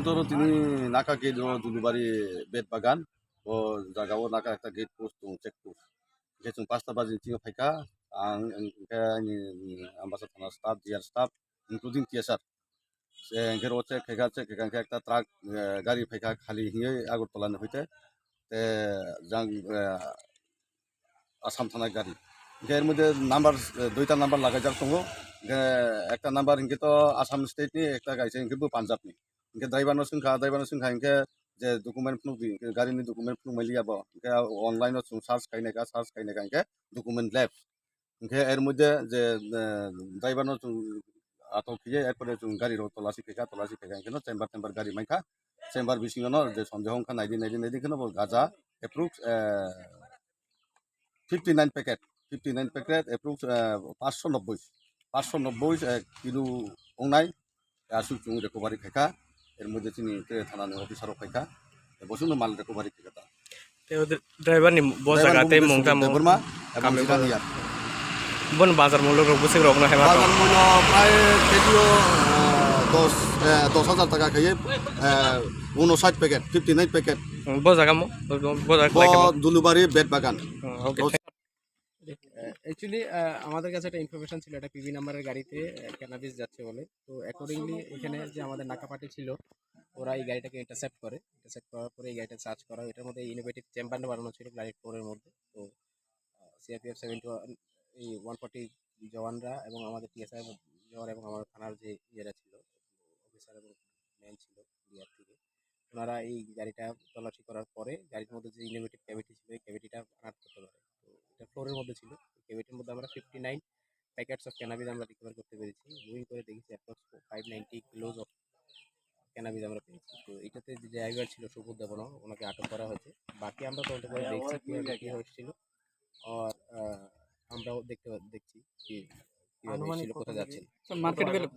जोंथ' दिनै नाका गेट दुलुबारि बेट बागान o jagao naka ekta gate post dong check post ke chung 5 ta baji tinga phaika ang ke ni ambasa thana staff dear staff including TSR engke ro check khaika ekta truck gari phaika khali hinge agartala ni hoite te jang Assam थाना गाड़ी एর মধ্যে number দুইটা number লাগাইজার দङ একটা number ইনকে তো আসাম স্টেটনি একটা গাইছে ইনকেबो পাঞ্জাবনি ইনকে ড্রাইভারनो सोंखा इनके जे document फुनुबि गारिनि डकुमेन्ट फुनुमाइलियाबो इनके अनलाइनआव जों सार्च खायनायका इनके डकुमेन्ट लेफ्ट इनके एर मধ্যে जे ड्राइभारनो जों आटक एरपरे जों गारि तलासि फेका इनके चेम्बार गारि माइखा चेम्बार बिसिङनो जे सन्देह अंखा नायदि खनो गाजा एप्रुव 59 पैकेट एप्रुव 590 किलो अंनाय आसु जों रिकभारि खायखा एर मধ্যে তিনি থানাनि অফিসারও খাयखा বসুন মাল रिकभारि खायखा ते ड्राइवर नि बस जगाते मुंगता बोरमा এবং জিরানিয়া बन बाजार मूल्य रग बसे रग ना हेबा बाजार मूल्य प्राय केजियो 10,000 টাকা খাইয়ে 59 पैकेट 59 पैकेट बस जगह मो दुलुबारि बेट बागान অ্যাকচুয়ালি আমাদের কাছে একটা ইনফরমেশন ছিল একটা পিবি নাম্বারের গাড়িতে ক্যানাবিস যাচ্ছে বলে। তো অ্যাকর্ডিংলি এখানে যে আমাদের নাকা পার্টি ছিল ওরা এই গাড়িটাকে ইন্টারসেপ্ট করার পরে এই গাড়িটা সার্চ করা এটার মধ্যে ইনোভেটিভ চেম্বার বানানো ছিল গাড়ির ফ্লোরের মধ্যে। তো সিআরপিএফ 71 এই 140 জওয়ানরা এবং আমাদের টিএসআই জওয়ান এবং আমাদের থানার যে ইয়েরা ছিল অফিসার এবং ম্যান ছিল বিআর থেকে ওনারা এই গাড়িটা তল্লাশি করার পরে গাড়ির মধ্যে যে ইনোভেটিভ ক্যাভিটি ছিল এই ক্যাভিটিটা আনাট করতে পারে। তো এটা ফ্লোরের মধ্যে ছিল ক্যাভিটির মধ্যে আমরা 59 প্যাকেটস অফ ক্যানাবিস আমরা রিকভার করতে পেরেছি। মুভিং করে দেখেছি অ্যাপ্রক্স 590 কিলোজ অফ ক্যানাবিস আমরা পেয়েছি। তো এটাতে যে ড্রাইভার ছিল সুবোধ দেবন ওনাকে আটক করা হয়েছে। বাকি আমরা তদন্ত করে দেখছি কীভাবে কী হয়েছিল আর আমরাও দেখছি কি কিভাবে ছিল কোথায় যাচ্ছে।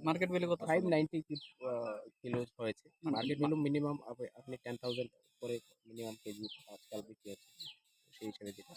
মার্কেট ভ্যালু কত 590 কিলোজ হয়েছে। মার্কেট ভ্যালু মিনিমাম আপনি 10,000 করে মিনিমাম কেজি আজকাল বিক্রি হচ্ছে সেই হিসেবে যেটা